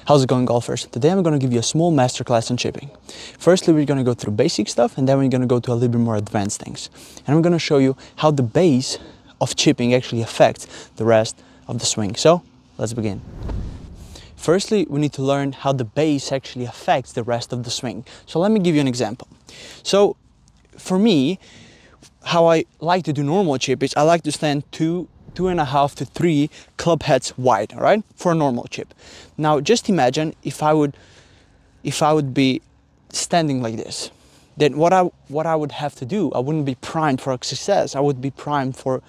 How's it going, golfers? Today I'm going to give you a small masterclass on chipping. Firstly, we're going to go through basic stuff, and then we're going to go to a little bit more advanced things. And I'm going to show you how the base of chipping actually affects the rest of the swing. So let's begin. Firstly, we need to learn how the base actually affects the rest of the swing. So let me give you an example. So for me, how I like to do normal chip is I like to stand 2.5 to 3 club heads wide, all right, for a normal chip. Now just imagine if I would be standing like this, then what I would have to do, I wouldn't be primed for success. I would be primed for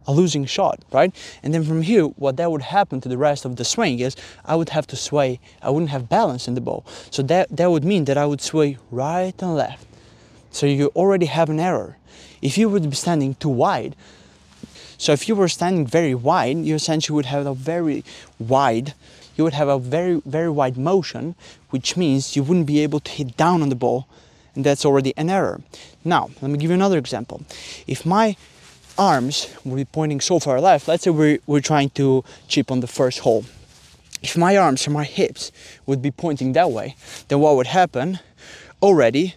a losing shot, right? And then from here, what that would happen to the rest of the swing is I would have to sway. I wouldn't have balance in the ball. So that would mean that I would sway right and left. So you already have an error. If you would be standing too wide, so if you were standing very wide, you essentially would have a very wide motion, which means you wouldn't be able to hit down on the ball, and that's already an error. Now, let me give you another example. If my arms would be pointing so far left, let's say we're trying to chip on the first hole. If my arms or my hips would be pointing that way, then what would happen? Already,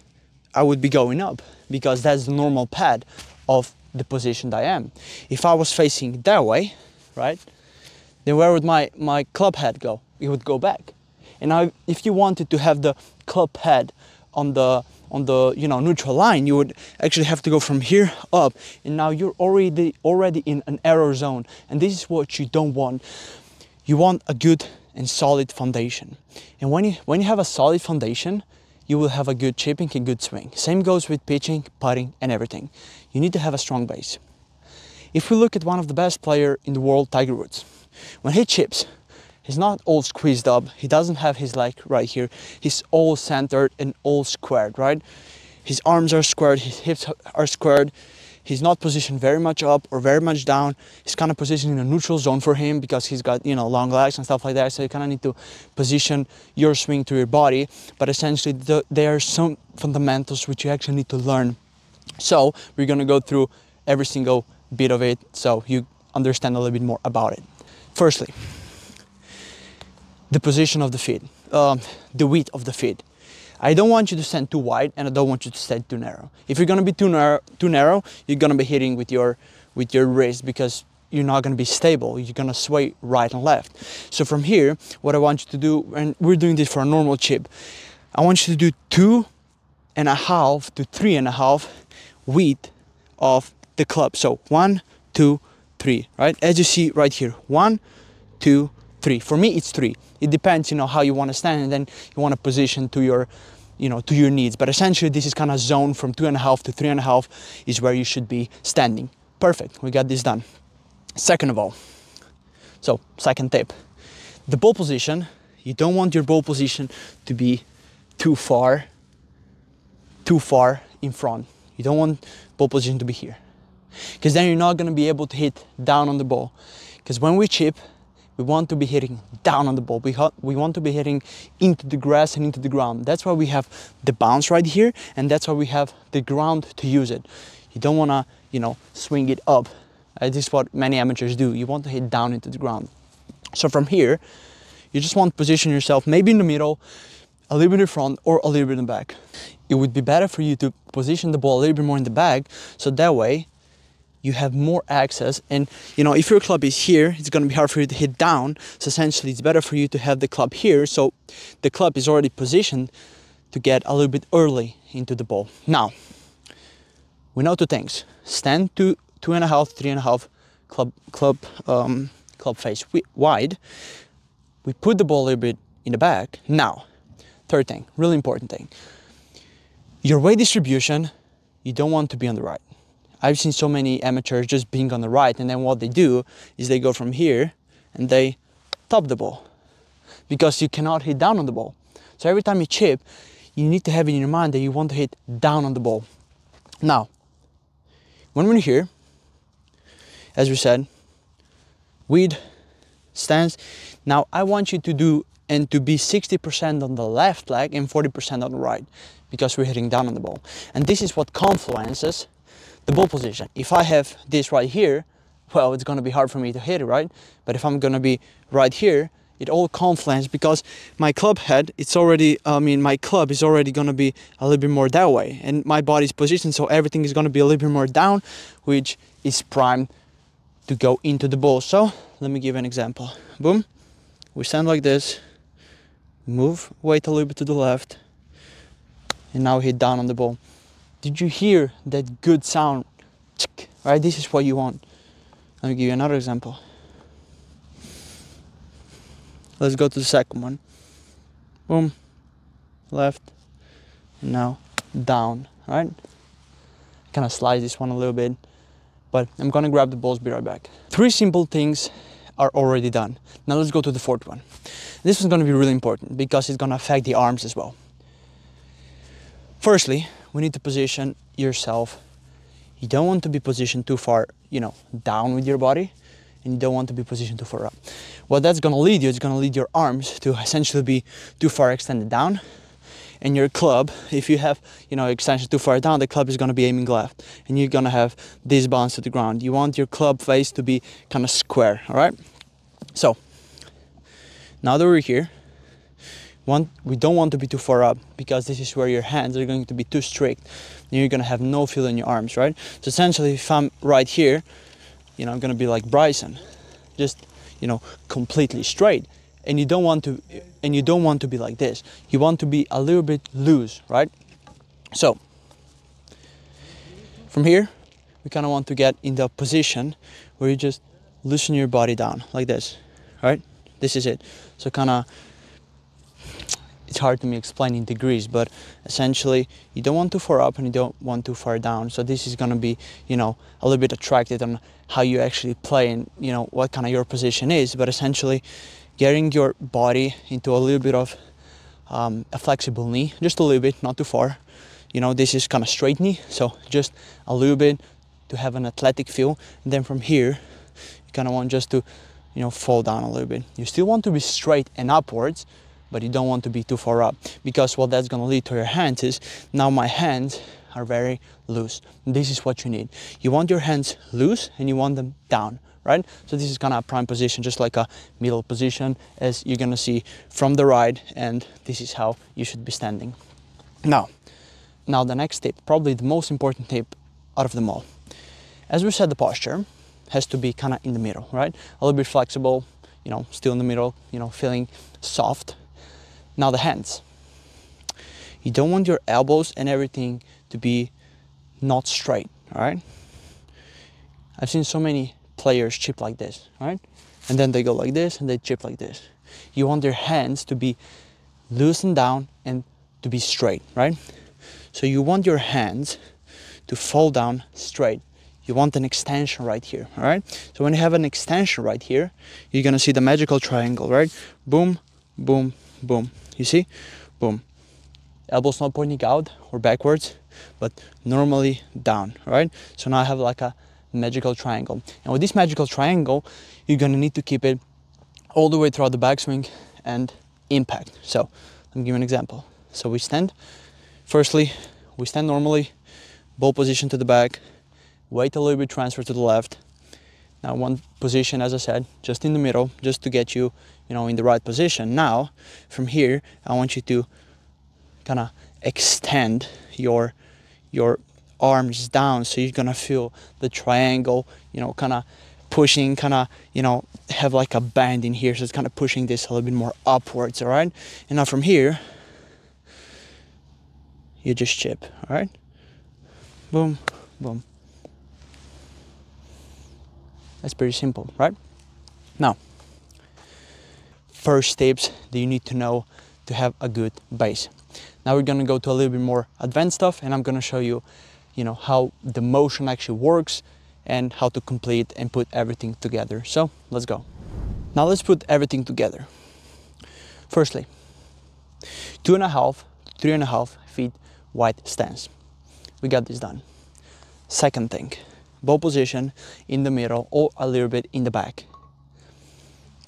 I would be going up, because that's the normal pad of the position that I am. If I was facing that way, right, then where would my club head go? It would go back. And now if you wanted to have the club head on the neutral line, you would actually have to go from here up, and now you're already in an error zone, and this is what you don't want. You want a good and solid foundation. And when you have a solid foundation, you will have a good chipping and good swing. Same goes with pitching, putting, and everything. You need to have a strong base. If we look at one of the best players in the world, Tiger Woods, when he chips, he's not all squeezed up. He doesn't have his leg right here. He's all centered and all squared, right? His arms are squared, his hips are squared. He's not positioned very much up or very much down. He's kind of positioned in a neutral zone for him because he's got, long legs and stuff like that. So you kind of need to position your swing to your body. But essentially, there are some fundamentals which you actually need to learn. So we're going to go through every single bit of it so you understand a little bit more about it. Firstly, the position of the feet, the width of the feet. I don't want you to stand too wide, and I don't want you to stand too narrow. If you're going to be too narrow, you're going to be hitting with your wrist, because you're not going to be stable. You're going to sway right and left. So from here, what I want you to do, and we're doing this for a normal chip, I want you to do 2.5 to 3.5 width of the club. So 1, 2, 3, right? As you see right here, 1, 2, 3. For me, it's 3. It depends, how you want to stand, and then you want to position to your, to your needs. But essentially, this is kind of zone from 2.5 to 3.5 is where you should be standing. Perfect. We got this done. Second tip, the ball position. You don't want your ball position to be too far in front. You don't want ball position to be here, because then you're not going to be able to hit down on the ball. Because when we chip, we want to be hitting down on the ball. We want to be hitting into the grass and into the ground. That's why we have the bounce right here, and that's why we have the ground to use it. You don't want to, swing it up. This is what many amateurs do. You want to hit down into the ground. So from here, you just want to position yourself maybe in the middle, a little bit in front, or a little bit in the back. It would be better for you to position the ball a little bit more in the back, so that way you have more access. And if your club is here, it's going to be hard for you to hit down. So essentially, it's better for you to have the club here, so the club is already positioned to get a little bit early into the ball. Now, we know two things: stand 2.5, 3.5 club face wide. We put the ball a little bit in the back. Now, third thing, really important thing: your weight distribution. You don't want to be on the right. I've seen so many amateurs just being on the right, and then what they do is they go from here and they top the ball, because you cannot hit down on the ball. So every time you chip, you need to have in your mind that you want to hit down on the ball. Now, when we're here, as we said, width, stance. Now I want you to do and to be 60% on the left leg and 40% on the right, because we're hitting down on the ball. And this is what confluences the ball position. If I have this right here, well, it's going to be hard for me to hit it, right? But if I'm going to be right here, it all confluences because my club head, it's already, my club is already going to be a little bit more that way, and my body's positioned so everything is going to be a little bit more down, which is primed to go into the ball. So let me give an example. Boom, we stand like this, move weight a little bit to the left, and now hit down on the ball. Did you hear that good sound? Right, this is what you want. Let me give you another example. Let's go to the second one. Boom, left, and now down, right? Kind of slide this one a little bit, but I'm gonna grab the balls, be right back. 3 simple things are already done. Now let's go to the 4th one. This one's gonna be really important because it's gonna affect the arms as well. Firstly, we need to position yourself. You don't want to be positioned too far, down with your body, and you don't want to be positioned too far up. What that's gonna lead you, it's gonna lead your arms to essentially be too far extended down, and your club, if you have, extension too far down, the club is gonna be aiming left, and you're gonna have this bounce to the ground. You want your club face to be kind of square, all right? So, now that we're here, we don't want to be too far up because this is where your hands are going to be too strict and you're going to have no feel in your arms, right? So essentially, if I'm right here, I'm going to be like Bryson, just, completely straight. And you don't want to be like this. You want to be a little bit loose, right? So from here, we kind of want to get in the position where you just loosen your body down like this, right? This is it. So kind of, it's hard to me explain in degrees, but essentially you don't want too far up and you don't want too far down. So this is going to be, a little bit attracted on how you actually play and, what kind of your position is. But essentially getting your body into a little bit of a flexible knee, just a little bit, not too far. This is kind of straight knee, so just a little bit to have an athletic feel. And then from here, you kind of want just to, fall down a little bit. You still want to be straight and upwards, but you don't want to be too far up, because what that's going to lead to your hands is, now my hands are very loose. This is what you need. You want your hands loose and you want them down, right? So this is kind of a prime position, just like a middle position, as you're going to see from the right, and this is how you should be standing. Now the next tip, probably the most important tip out of them all. As we said, the posture has to be kind of in the middle, right? A little bit flexible, still in the middle, feeling soft. Now the hands. You don't want your elbows and everything to be not straight, all right? I've seen so many players chip like this, right? And then they go like this and they chip like this. You want their hands to be loosened down and to be straight, right? So you want your hands to fall down straight. You want an extension right here, all right? So when you have an extension right here, you're gonna see the magical triangle, right? Boom, boom, boom. You see? Boom. Elbows not pointing out or backwards, but normally down, right? So now I have like a magical triangle. And with this magical triangle, you're gonna need to keep it all the way throughout the backswing and impact. So let me give you an example. So we stand. Firstly, we stand normally, ball position to the back, weight a little bit, transfer to the left. Now one position, as I said, just in the middle, just to get you, in the right position. Now, from here, I want you to kind of extend your arms down, so you're gonna feel the triangle, kind of pushing, kind of, have like a band in here, so it's kind of pushing this a little bit more upwards, all right? And now from here, you just chip, all right? Boom, boom. That's pretty simple, right? Now, first tips that you need to know to have a good base. Now we're gonna go to a little bit more advanced stuff, and I'm gonna show you, how the motion actually works and how to complete and put everything together. So let's go. Now let's put everything together. Firstly, 2.5, 3.5 feet wide stance. We got this done. Second thing, ball position in the middle or a little bit in the back.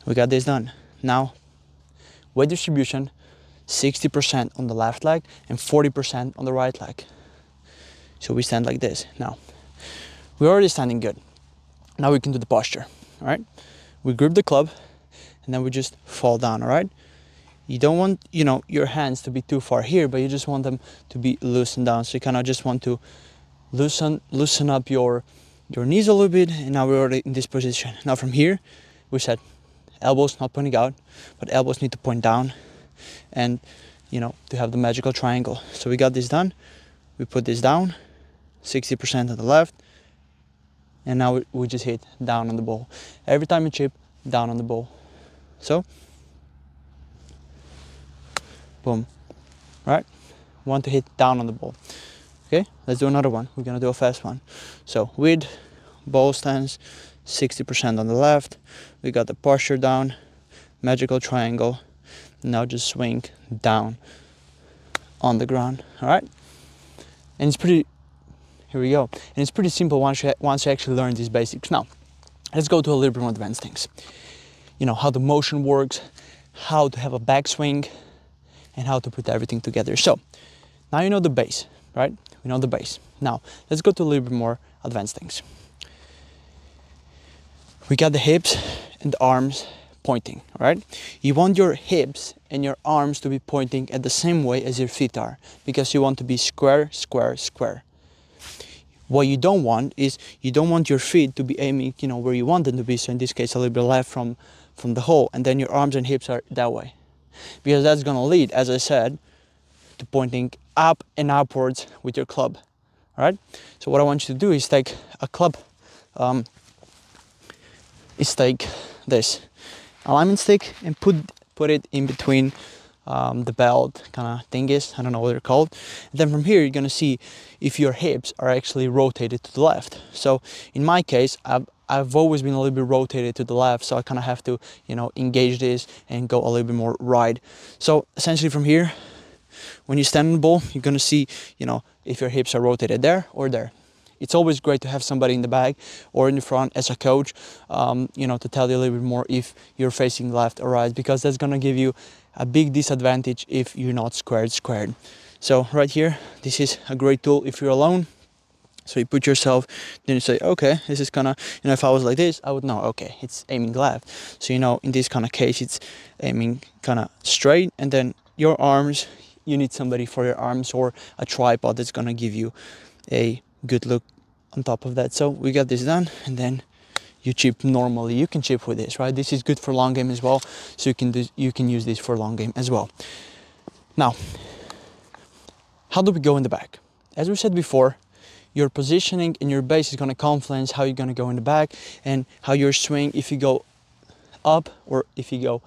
We got this done. Now, weight distribution, 60% on the left leg and 40% on the right leg. So we stand like this. Now, we're already standing good. Now we can do the posture, all right? We grip the club, and then we just fall down, all right? You don't want, you know, your hands to be too far here, but you just want them to be loosened down. So you kind of just want to loosen up your knees a little bit, and now we're already in this position. Now from here, we said elbows not pointing out, but elbows need to point down, and you know, to have the magical triangle. So we got this done. We put this down, 60% on the left, and now we just hit down on the ball. Every time you chip, down on the ball. So, boom, right? Want to hit down on the ball. Okay, let's do another one. We're gonna do a fast one. So with ball stance, 60% on the left. We got the posture down, magical triangle. Now just swing down on the ground, all right? And it's pretty, here we go. And it's pretty simple once you actually learn these basics. Now, let's go to a little bit more advanced things. You know, how the motion works, how to have a backswing, and how to put everything together. So, now you know the base, right? We know the base. Now, let's go to a little bit more advanced things. We got the hips and the arms pointing, right? You want your hips and your arms to be pointing at the same way as your feet are, because you want to be square, square, square. What you don't want is, you don't want your feet to be aiming, you know, where you want them to be. So in this case, a little bit left from the hole, and then your arms and hips are that way. Because that's gonna lead, as I said, to pointing up and upwards with your club, all right? So what I want you to do is take a club, take this alignment stick and put it in between the belt kind of thingies, I don't know what they're called. And then from here, you're gonna see if your hips are actually rotated to the left. So in my case, I've always been a little bit rotated to the left, so I kind of have to, you know, engage this and go a little bit more right. So essentially from here, when you stand on the ball, you're gonna see, you know, if your hips are rotated there or there. It's always great to have somebody in the back or in the front as a coach, you know, to tell you a little bit more if you're facing left or right, because that's gonna give you a big disadvantage if you're not squared. So right here, this is a great tool if you're alone. So you put yourself, then you say, okay, this is kind of, you know, if I was like this, I would know, okay, it's aiming left. So, you know, in this kind of case, it's aiming kind of straight, and then your arms, you need somebody for your arms or a tripod that's gonna give you a good look on top of that. So we got this done, and then you chip normally. You can chip with this, right? This is good for long game as well, so you can use this for long game as well. Now, how do we go in the back? As we said before, your positioning and your base is going to influence how you're going to go in the back and how your swing, if you go up or if you go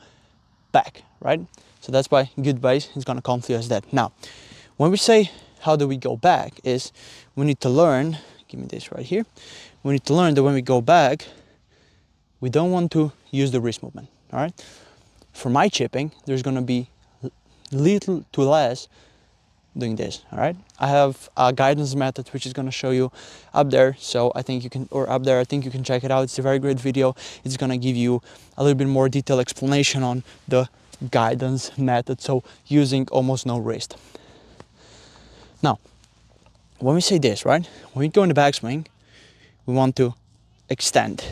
back, right? So that's why good base is going to influence that. Now, when we say how do we go back, is we need to learn, give me this right here, we need to learn that when we go back, we don't want to use the wrist movement, all right? For my chipping, there's going to be little to less doing this, all right? I have a guidance method which is going to show you up there, so I think you can, or up there, I think you can check it out. It's a very great video. It's going to give you a little bit more detailed explanation on the guidance method, so using almost no wrist. Now, when we say this, right, when we go in the backswing, we want to extend.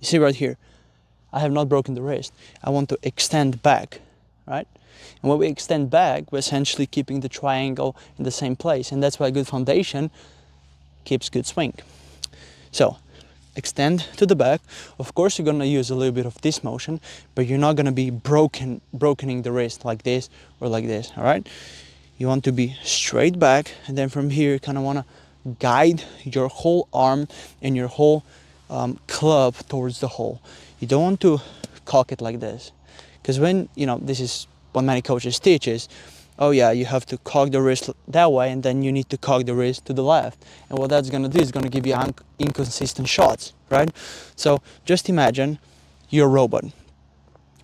You see right here, I have not broken the wrist. I want to extend back, right? And when we extend back, we're essentially keeping the triangle in the same place. And that's why a good foundation keeps good swing. So, extend to the back. Of course, you're gonna use a little bit of this motion, but you're not gonna be brokening the wrist like this or like this, all right? You want to be straight back, and then from here, you kind of wanna guide your whole arm and your whole club towards the hole. You don't want to cock it like this, because when, you know, this is what many coaches teach is, oh yeah, you have to cock the wrist that way, and then you need to cock the wrist to the left. And what that's gonna do is gonna give you inconsistent shots, right? So just imagine you're a robot,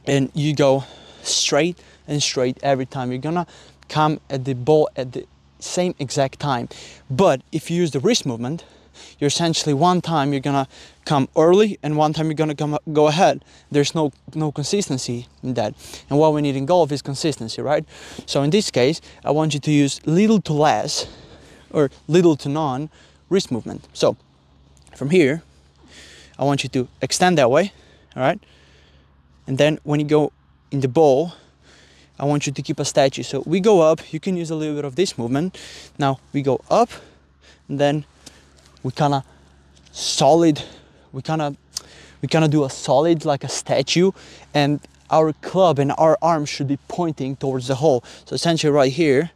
and you go straight and straight every time. You're gonna come at the ball at the same exact time. But if you use the wrist movement, you're essentially one time you're gonna come early and one time you're gonna go ahead. There's no consistency in that. And what we need in golf is consistency, right? So in this case, I want you to use little to less or little to none wrist movement. So from here, I want you to extend that way, all right? And then when you go in the ball, I want you to keep a statue. So we go up, you can use a little bit of this movement. Now we go up, and then we kind of solid, we kind of do a solid like a statue, and our club and our arm should be pointing towards the hole. So essentially right here,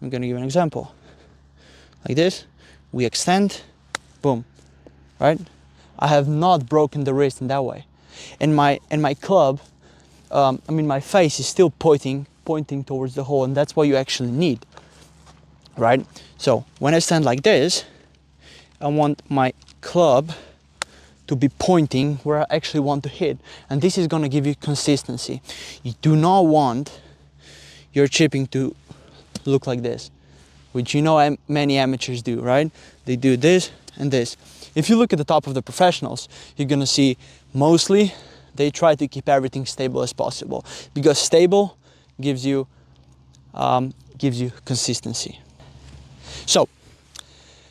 I'm gonna give an example. Like this, we extend, boom, right? I have not broken the wrist in that way. And my club, my face is still pointing towards the hole, and that's what you actually need, right? So when I stand like this, I want my club to be pointing where I actually want to hit, and this is gonna give you consistency. You do not want your chipping to look like this, which you know many amateurs do, right? They do this and this. If you look at the top of the professionals, you're gonna see mostly they try to keep everything stable as possible, because stable gives you consistency. So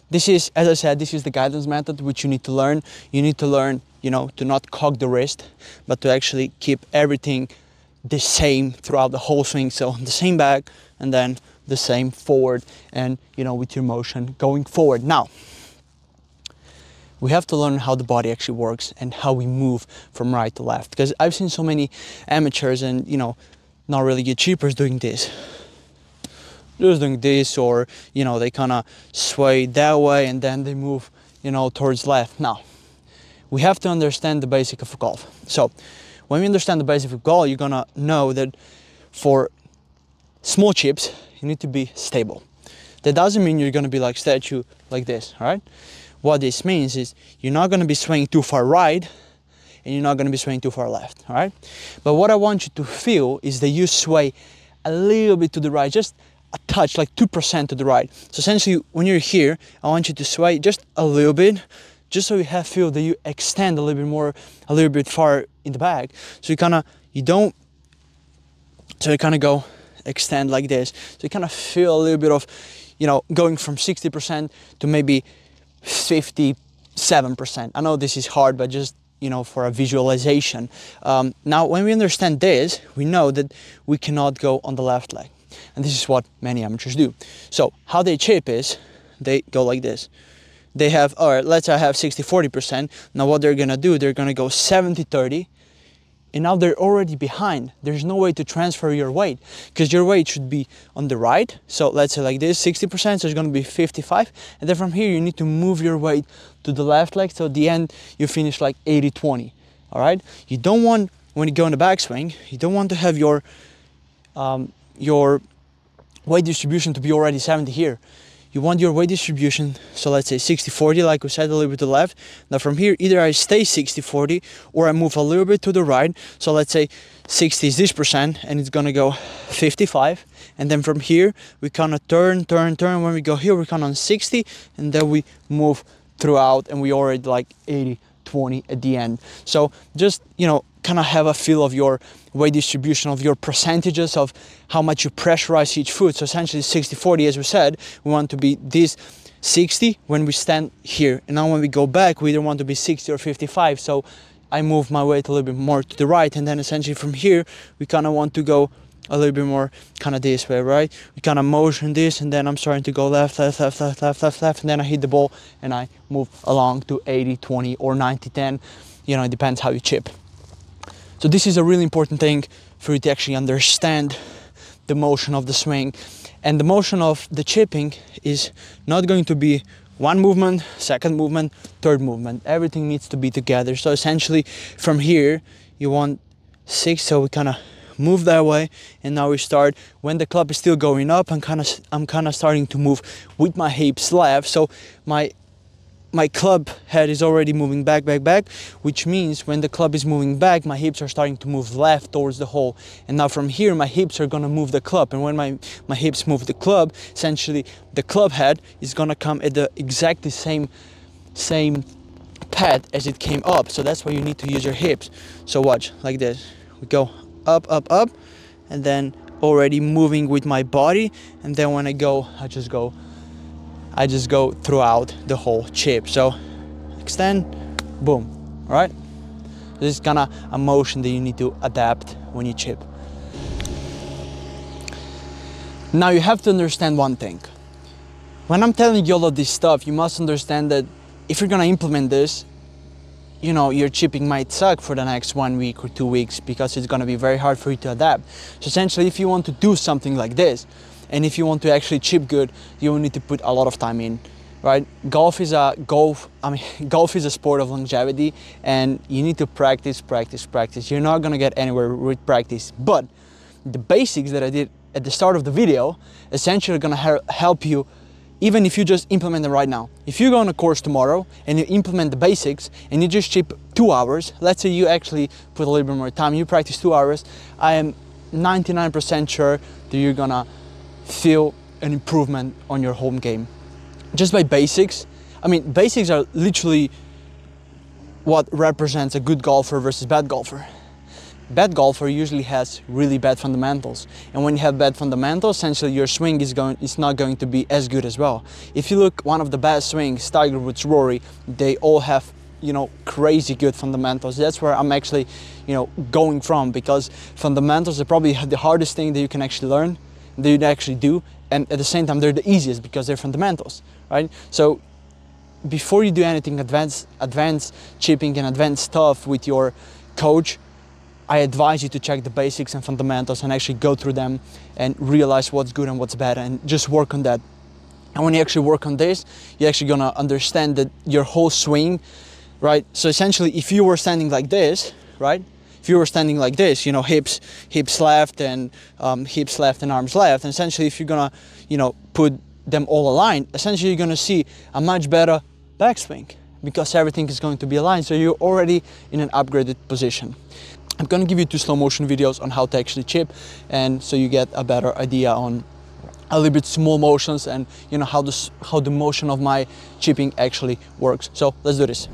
this is, as I said, this is the guidance method which you need to learn. You need to learn, you know, to not cock the wrist, but to actually keep everything the same throughout the whole swing. So the same back, and then the same forward, and you know, with your motion going forward. Now we have to learn how the body actually works and how we move from right to left, because I've seen so many amateurs and, you know, not really good chippers doing this, just doing this, or you know, they kind of sway that way and then they move, you know, towards left. Now we have to understand the basic of golf. So when we understand the basic of golf, you're gonna know that for small chips you need to be stable. That doesn't mean you're gonna be like statue like this, all right? What this means is you're not going to be swaying too far right, and you're not going to be swaying too far left, all right? But what I want you to feel is that you sway a little bit to the right, just a touch, like 2% to the right. So essentially, when you're here, I want you to sway just a little bit, just so you feel that you extend a little bit more, a little bit far in the back. So you kind of go extend like this. So you kind of feel a little bit of, you know, going from 60% to maybe 57%. I know this is hard, but just, you know, for a visualization. Now, when we understand this, we know that we cannot go on the left leg. And this is what many amateurs do. So how they chip is, they go like this. They have, all right, let's say I have 60-40%. Now what they're gonna do, they're gonna go 70-30. And now they're already behind. There's no way to transfer your weight, because your weight should be on the right. So let's say like this, 60%, so it's gonna be 55. And then from here, you need to move your weight to the left leg. So at the end, you finish like 80-20, all right? You don't want, when you go in the backswing, you don't want to have your weight distribution to be already 70 here. You want your weight distribution, so let's say 60-40, like we said, a little bit to the left. Now from here, either I stay 60-40 or I move a little bit to the right. So let's say 60 is this percent, and it's gonna go 55. And then from here, we kind of turn. When we go here, we count on 60, and then we move throughout, and we already like 80-20 at the end. So just, you know, kind of have a feel of your weight distribution, of your percentages, of how much you pressurize each foot. So essentially 60-40, as we said, we want to be this 60 when we stand here. And now when we go back, we don't want to be 60 or 55. So I move my weight a little bit more to the right. And then essentially from here, we kind of want to go a little bit more kind of this way, right? We kind of motion this, and then I'm starting to go left, and then I hit the ball and I move along to 80-20 or 90-10. You know, it depends how you chip. So this is a really important thing for you to actually understand the motion of the swing. And the motion of the chipping is not going to be one movement, second movement, third movement. Everything needs to be together. So essentially from here, you want 6, so we kind of move that way, and now we start, when the club is still going up, I'm kind of starting to move with my hips left. So my club head is already moving back, which means when the club is moving back, my hips are starting to move left towards the hole. And now from here, my hips are gonna move the club. And when my hips move the club, essentially the club head is gonna come at the exactly same pad as it came up. So that's why you need to use your hips. So watch, like this. We go up, and then already moving with my body. And then when I go, I just go throughout the whole chip. So extend, boom, all right? This is kind of a motion that you need to adapt when you chip. Now you have to understand one thing. When I'm telling you all of this stuff, you must understand that if you're gonna implement this, you know, your chipping might suck for the next 1 week or 2 weeks because it's gonna be very hard for you to adapt. So essentially, if you want to do something like this, and if you want to actually chip good, you will need to put a lot of time in, right? Golf is a sport of longevity, and you need to practice. You're not gonna get anywhere with practice, but the basics that I did at the start of the video essentially are gonna help you, even if you just implement them right now. If you go on a course tomorrow and you implement the basics and you just chip 2 hours, let's say you actually put a little bit more time, you practice 2 hours, I am 99% sure that you're gonna feel an improvement on your home game. Just by basics. I mean, basics are literally what represents a good golfer versus bad golfer. Bad golfer usually has really bad fundamentals, and when you have bad fundamentals, essentially your swing is not going to be as good as well. If you look one of the best swings, Tiger Woods, Rory, they all have, you know, crazy good fundamentals. That's where I'm actually, you know, going from, because fundamentals are probably the hardest thing that you can actually learn, that you actually do, and at the same time they're the easiest because they're fundamentals, right? So before you do anything advanced chipping and advanced stuff with your coach, I advise you to check the basics and fundamentals and actually go through them and realize what's good and what's bad, and just work on that. And when you actually work on this, you're actually gonna understand that your whole swing, right? So essentially, if you were standing like this, right? If you were standing like this, you know, hips left and hips left and arms left, and essentially if you're gonna, you know, put them all aligned, essentially you're gonna see a much better backswing because everything is going to be aligned. So you're already in an upgraded position. I'm going to give you 2 slow motion videos on how to actually chip, and so you get a better idea on a little bit small motions and, you know, how the motion of my chipping actually works. So let's do this.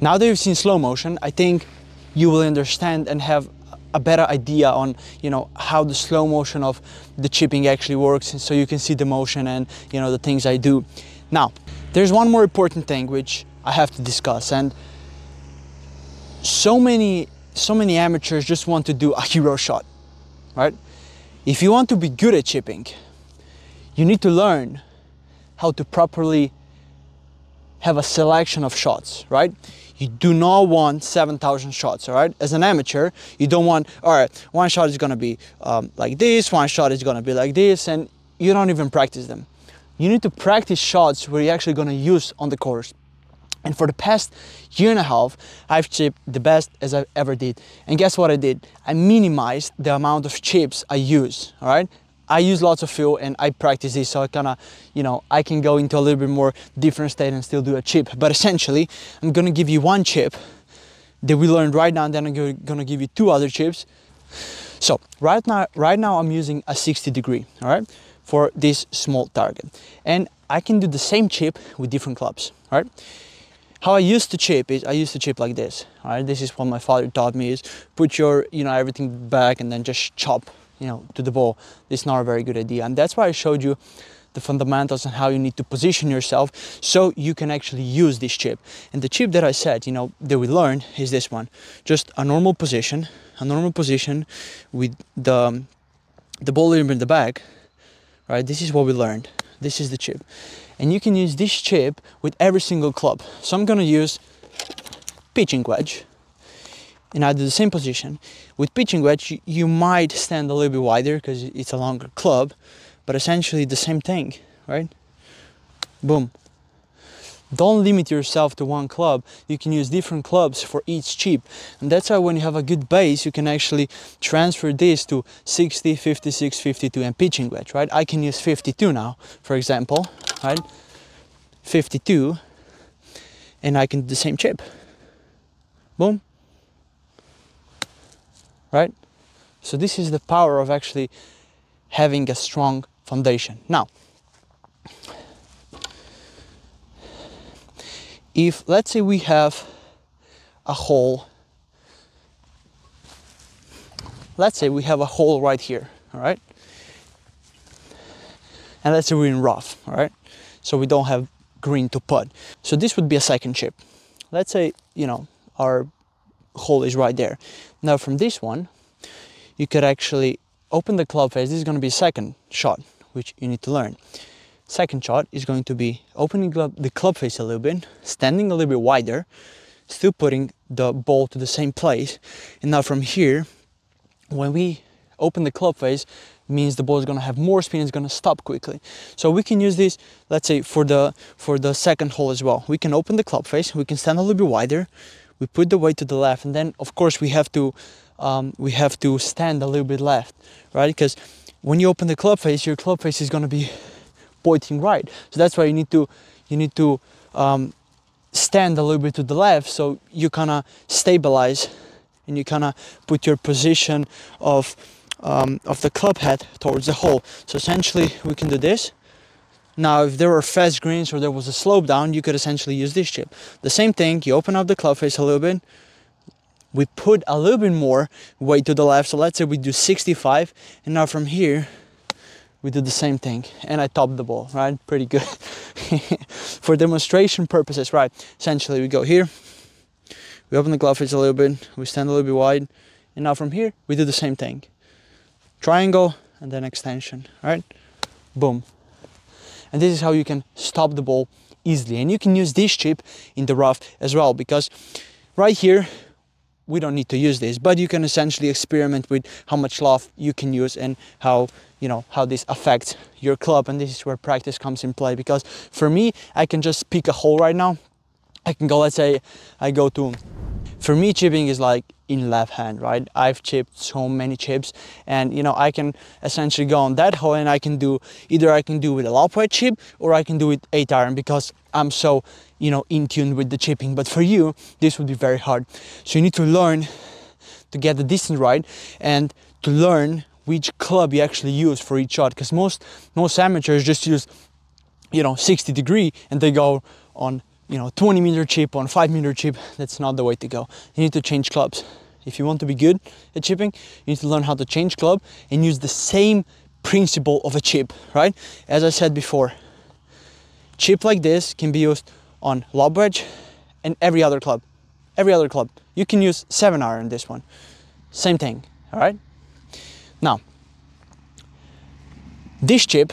Now that you've seen slow motion, I think you will understand and have a better idea on, you know, how the slow motion of the chipping actually works, and so you can see the motion and, you know, the things I do. Now, there's one more important thing which I have to discuss, and so many amateurs just want to do a hero shot, right? If you want to be good at chipping, you need to learn how to properly have a selection of shots, right? You do not want 7,000 shots, all right? As an amateur, you don't want, all right, one shot is gonna be like this, one shot is gonna be like this, and you don't even practice them. You need to practice shots where you're actually gonna use on the course. And for the past 1.5 years, I've chipped the best as I ever did. And guess what I did? I minimized the amount of chips I use, all right? I use lots of feel and I practice this, so I kind of, you know, I can go into a little bit more different state and still do a chip. But essentially, I'm gonna give you 1 chip that we learned right now, and then I'm gonna give you 2 other chips. So right now I'm using a 60 degree, all right, for this small target. And I can do the same chip with different clubs, all right? How I used to chip is, I used to chip like this, all right? This is what my father taught me, is put your, you know, everything back and then just chop, you know, to the ball. It's not a very good idea, and that's why I showed you the fundamentals and how you need to position yourself so you can actually use this chip. And the chip that I said, you know, that we learned is this one. Just a normal position with the ball in the back, right? This is what we learned. This is the chip, and you can use this chip with every single club. So I'm gonna use pitching wedge, and I do the same position. With pitching wedge, you might stand a little bit wider because it's a longer club, but essentially the same thing, right? Boom. Don't limit yourself to one club. You can use different clubs for each chip. And that's why when you have a good base, you can actually transfer this to 60, 56, 52 and pitching wedge, right? I can use 52 now, for example, right? 52, and I can do the same chip. Boom. Right? So this is the power of actually having a strong foundation. Now, if let's say we have a hole, let's say we have a hole right here, all right? And let's say we're in rough, all right? So we don't have green to putt. So this would be a second chip. Let's say, you know, our hole is right there. Now from this one, you could actually open the club face. This is going to be second shot, which you need to learn. Second shot is going to be opening the club face a little bit, standing a little bit wider, still putting the ball to the same place. And now from here, when we open the club face, means the ball is going to have more spin, it's going to stop quickly. So we can use this, let's say for the second hole as well. We can open the club face, we can stand a little bit wider, we put the weight to the left, and then of course we have to stand a little bit left, right? Because when you open the club face, your club face is going to be pointing right. So that's why you need to stand a little bit to the left, so you kind of stabilize and you kind of put your position of the club head towards the hole. So essentially we can do this. Now if there were fast greens or there was a slope down, you could essentially use this chip. The same thing, you open up the club face a little bit, we put a little bit more weight to the left, so let's say we do 65, and now from here we do the same thing, and I top the ball, right? Pretty good. For demonstration purposes, right? Essentially we go here, we open the club face a little bit, we stand a little bit wide, and now from here we do the same thing. Triangle and then extension, right? Boom. And this is how you can stop the ball easily. And you can use this chip in the rough as well, because right here we don't need to use this, but you can essentially experiment with how much loft you can use and how, you know, how this affects your club. And this is where practice comes in play, because for me, I can just pick a hole right now. I can go, let's say I go to, for me chipping is like in left hand, right? I've chipped so many chips, and you know, I can essentially go on that hole and I can do either with a lob wedge chip or I can do with 8-iron, because I'm so, you know, in tune with the chipping. But for you, this would be very hard. So you need to learn to get the distance right and to learn which club you actually use for each shot, because most amateurs just use, you know, 60 degree and they go on, you know, 20-meter chip, on 5-meter chip. That's not the way to go. You need to change clubs. If you want to be good at chipping, you need to learn how to change club and use the same principle of a chip, right? As I said before, chip like this can be used on lob wedge and every other club. Every other club. You can use 7-iron this one. Same thing, all right? Now, this chip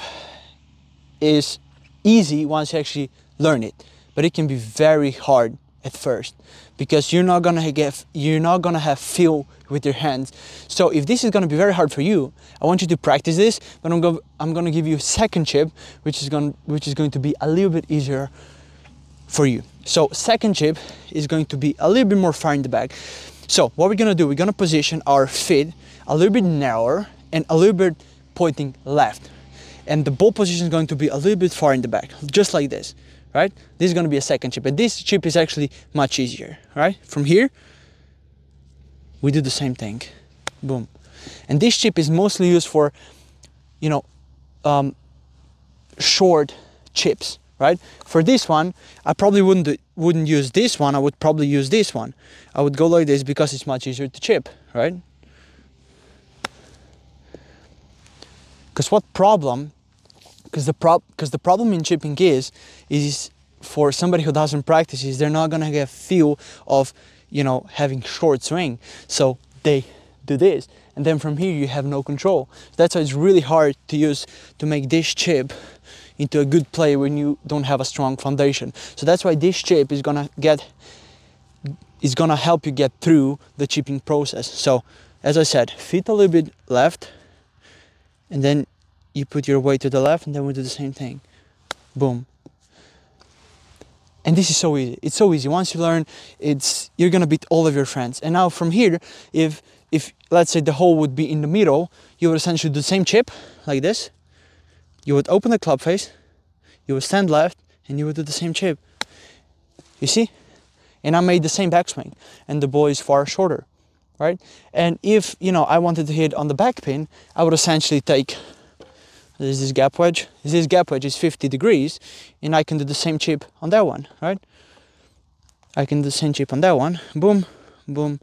is easy once you actually learn it, but it can be very hard at first, because you're not gonna have feel with your hands. So if this is gonna be very hard for you, I want you to practice this, but I'm gonna give you a second chip, which is going to be a little bit easier for you. So second chip is going to be a little bit more far in the back. So what we're gonna do, we're gonna position our feet a little bit narrower and a little bit pointing left. And the ball position is going to be a little bit far in the back, just like this, right? This is going to be a second chip, and this chip is actually much easier, right? From here, we do the same thing, boom. And this chip is mostly used for, you know, short chips, right? For this one, I probably wouldn't use this one. I would probably use this one. I would go like this because it's much easier to chip, right? Because the problem in chipping is for somebody who doesn't practice, is they're not gonna get feel of, you know, having short swing. So they do this, and then from here you have no control. That's why it's really hard to make this chip into a good play when you don't have a strong foundation. So that's why this chip is gonna help you get through the chipping process. So as I said, feet a little bit left, and then you put your weight to the left, and then we do the same thing. Boom. And this is so easy. It's so easy. Once you learn, you're gonna beat all of your friends. And now from here, if let's say the hole would be in the middle, you would essentially do the same chip, like this. You would open the club face, you would stand left, and you would do the same chip. You see? And I made the same backswing, and the ball is far shorter, right? And if, you know, I wanted to hit on the back pin, I would essentially take There's this gap wedge. This gap wedge is 50 degrees, and I can do the same chip on that one, right? I can do the same chip on that one, boom, boom,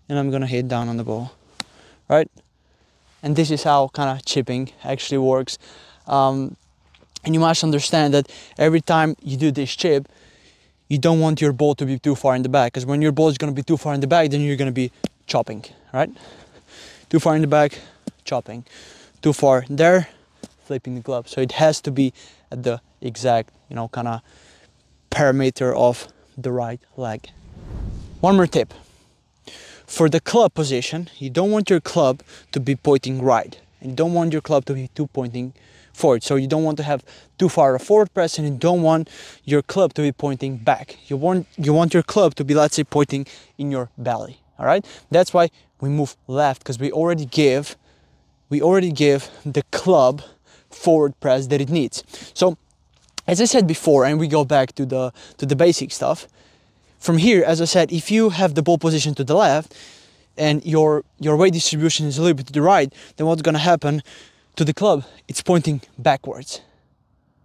and I'm gonna hit down on the ball, right? And this is how kind of chipping actually works. And you must understand that every time you do this chip, you don't want your ball to be too far in the back, because when your ball is gonna be too far in the back, then you're gonna be chopping, right? Too far in the back, chopping. Too far there, flipping the club. So it has to be at the exact, you know, kind of parameter of the right leg. One more tip. For the club position, you don't want your club to be pointing right, and you don't want your club to be too pointing forward. So you don't want to have too far a forward press, and you don't want your club to be pointing back. You want your club to be, let's say, pointing in your belly. All right. That's why we move left, because we already give the club forward press that it needs. So as I said before, and we go back to the basic stuff, from here, as I said, if you have the ball position to the left and your weight distribution is a little bit to the right, then what's going to happen to the club? It's pointing backwards,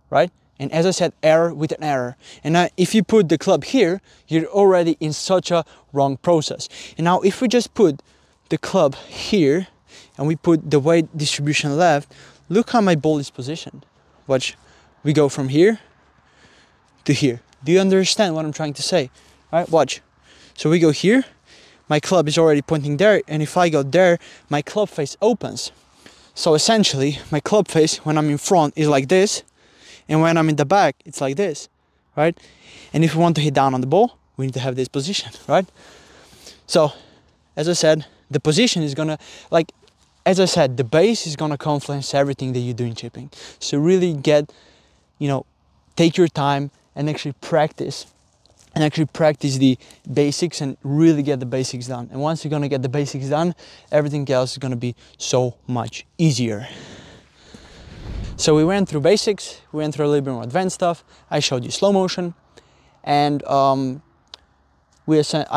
right? And as I said, error with an error. And if you put the club here, you're already in such a wrong process. And now if we just put the club here and we put the weight distribution left, look how my ball is positioned. Watch, we go from here to here. Do you understand what I'm trying to say? All right, watch. So we go here, my club is already pointing there, and if I go there, my club face opens. So essentially, my club face, when I'm in front, is like this, and when I'm in the back, it's like this, right? And if we want to hit down on the ball, we need to have this position, right? So, as I said, the position is gonna, like, as I said, the base is gonna influence everything that you do in chipping. So really get, you know, take your time and actually practice the basics and really get the basics done. And once you're gonna get the basics done, everything else is gonna be so much easier. So we went through basics, we went through a little bit more advanced stuff. I showed you slow motion, and I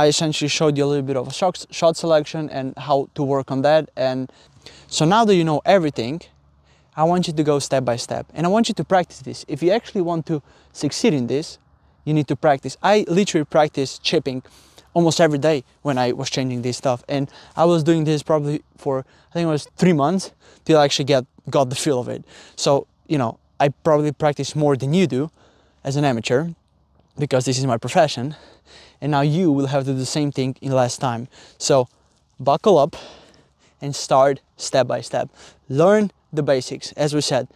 essentially showed you a little bit of a shot selection and how to work on that. And so now that you know everything, I want you to go step by step, and I want you to practice this. If you actually want to succeed in this, you need to practice. I literally practice chipping almost every day when I was changing this stuff, and I was doing this probably for, I think it was 3 months till I actually got the feel of it. So, you know, I probably practice more than you do as an amateur, because this is my profession, and now you will have to do the same thing in less time. So buckle up and start step by step. Learn the basics, as we said,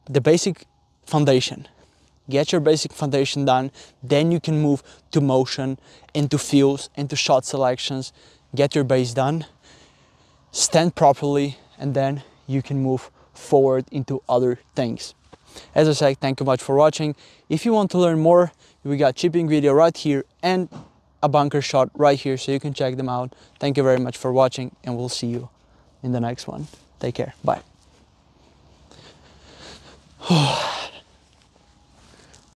the basic foundation. Get your basic foundation done, then you can move to motion, into feels, into shot selections. Get your base done, stand properly, and then you can move forward into other things. As I said, thank you much for watching. If you want to learn more, we got chipping video right here and a bunker shot right here, so you can check them out. Thank you very much for watching, and we'll see you in the next one. Take care. Bye.